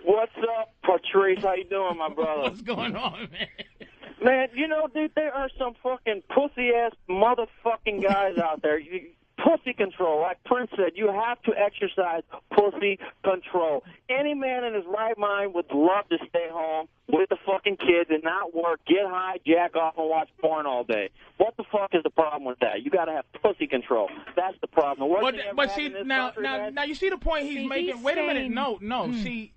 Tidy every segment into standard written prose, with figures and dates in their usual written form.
What's up, Patrice? How you doing, my brother? What's going on, man? Man, you know, dude, there are some fucking pussy-ass motherfucking guys out there. Pussy control. Like Prince said, you have to exercise pussy control. Any man in his right mind would love to stay home with the fucking kids and not work, get high, jack off, and watch porn all day. What the fuck is the problem with that? You got to have pussy control. That's the problem. But see, now you see the point he's making. Wait a minute. No. See,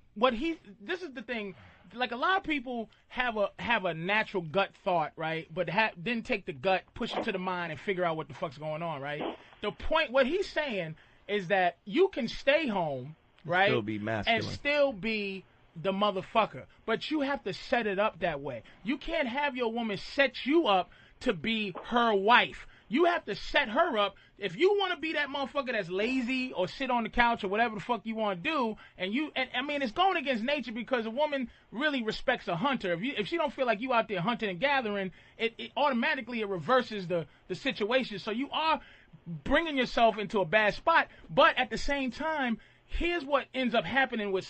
this is the thing. Like, a lot of people have a natural gut thought, right? But then take the gut, push it to the mind, and figure out what the fuck's going on, right? The point, what he's saying is that you can stay home, right? Still be masculine. And still be the motherfucker. But you have to set it up that way. You can't have your woman set you up to be her wife. You have to set her up. If you want to be that motherfucker that's lazy or sit on the couch or whatever the fuck you want to do, and I mean, it's going against nature, because a woman really respects a hunter. If she don't feel like you out there hunting and gathering, it automatically reverses the situation. So you are bringing yourself into a bad spot. But at the same time, here's what ends up happening with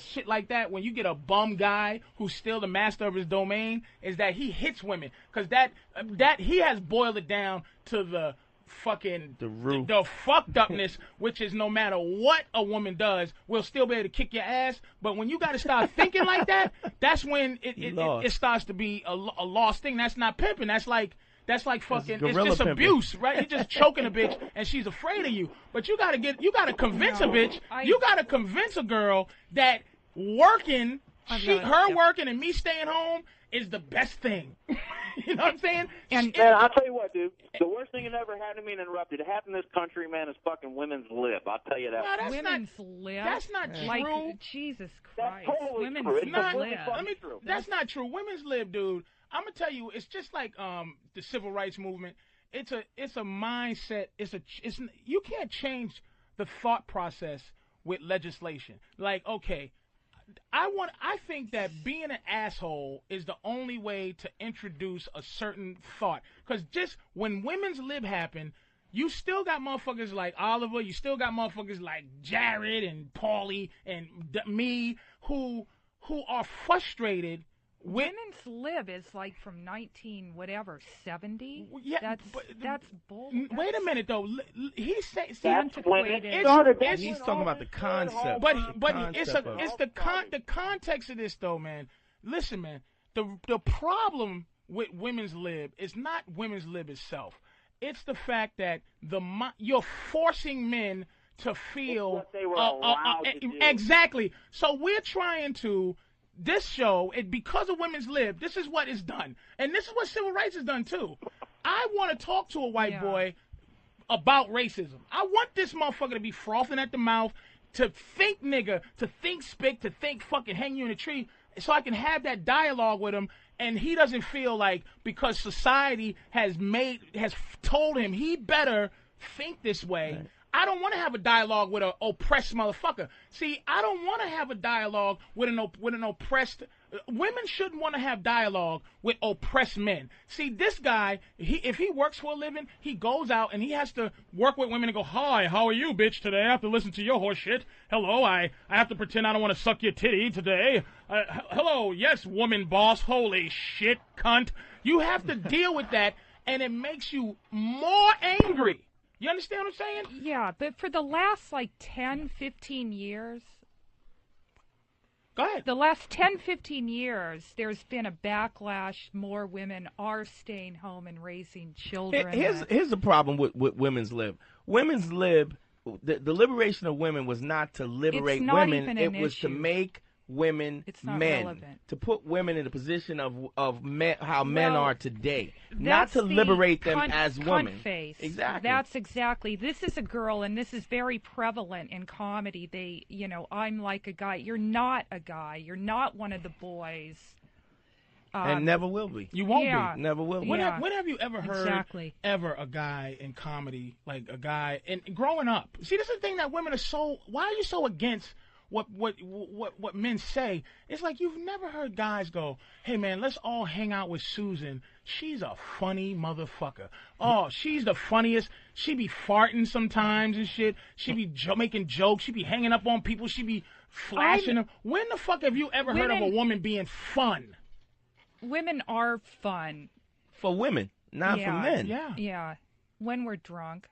shit like that. When you get a bum guy who's still the master of his domain, is that he hits women, because that he has boiled it down to the fucking the fucked upness, which is no matter what a woman does, we'll still be able to kick your ass. But when you got to start thinking like that, that's when it starts to be a lost thing. That's not pimping. That's like fucking, it's just abuse, right? You're just choking a bitch and she's afraid of you. But you gotta convince a bitch, you gotta convince a girl that working and me staying home is the best thing. You know what I'm saying? Man, I'll tell you what, dude. The worst thing that ever happened to me, and interrupted, it happened in this country, man, is fucking women's lib. I'll tell you that. No, women's lib? That's not true. Like, Jesus Christ. That's totally women's true. That's not true. Women's lib, dude. I'm gonna tell you, it's just like the civil rights movement. It's a mindset. You can't change the thought process with legislation. Like, okay, I think that being an asshole is the only way to introduce a certain thought. Because just when women's lib happened, you still got motherfuckers like Oliver, you still got motherfuckers like Jared and Paulie and me who are frustrated. Women's lib is like from 70. Yeah, that's bull. Wait a minute though. He's saying antiquated. He's talking about the concept. But it's the context of this though, man. Listen, man. The problem with women's lib is not women's lib itself. It's the fact that you're forcing men to feel what they were allowed to do. Exactly. So we're trying to. This show, because of women's lib, this is what is done. And this is what civil rights has done, too. I want to talk to a white boy about racism. I want this motherfucker to be frothing at the mouth, to think nigga, to think spick, to think fucking hang you in a tree, so I can have that dialogue with him, and he doesn't feel like, because society has told him he better think this way. Right. I don't want to have a dialogue with an oppressed motherfucker. See, I don't want to have a dialogue with an oppressed. Women shouldn't want to have dialogue with oppressed men. See, this guy, if he works for a living, he goes out and he has to work with women and go, "Hi, how are you, bitch? Today I have to listen to your horse shit. Hello, I have to pretend I don't want to suck your titty today. Hello, yes, woman boss. Holy shit, cunt." You have to deal with that, and it makes you more angry. You understand what I'm saying? Yeah, but for the last, 10, 15 years... Go ahead. The last 10, 15 years, there's been a backlash. More women are staying home and raising children. Here's the problem with women's lib. Women's lib, the liberation of women was not to liberate women. It was to make women men, relevant. To put women in the position of men, how men are today, not to liberate them as women. Face. Exactly. That's exactly. This is a girl, and this is very prevalent in comedy. I'm like a guy. You're not a guy. You're not one of the boys. And never will be. You won't be. Never will be. When have you ever heard ever a guy in comedy, like a guy, and growing up? See, this is the thing that women are so. Why are you so against what men say? It's like you've never heard guys go, "Hey man, let's all hang out with Susan. She's a funny motherfucker. Oh, she's the funniest. She be farting sometimes and shit. She be making jokes. She be hanging up on people. She be flashing them. When the fuck have you ever heard of a woman being fun? Women are fun. For women, not for men. Yeah. Yeah. When we're drunk.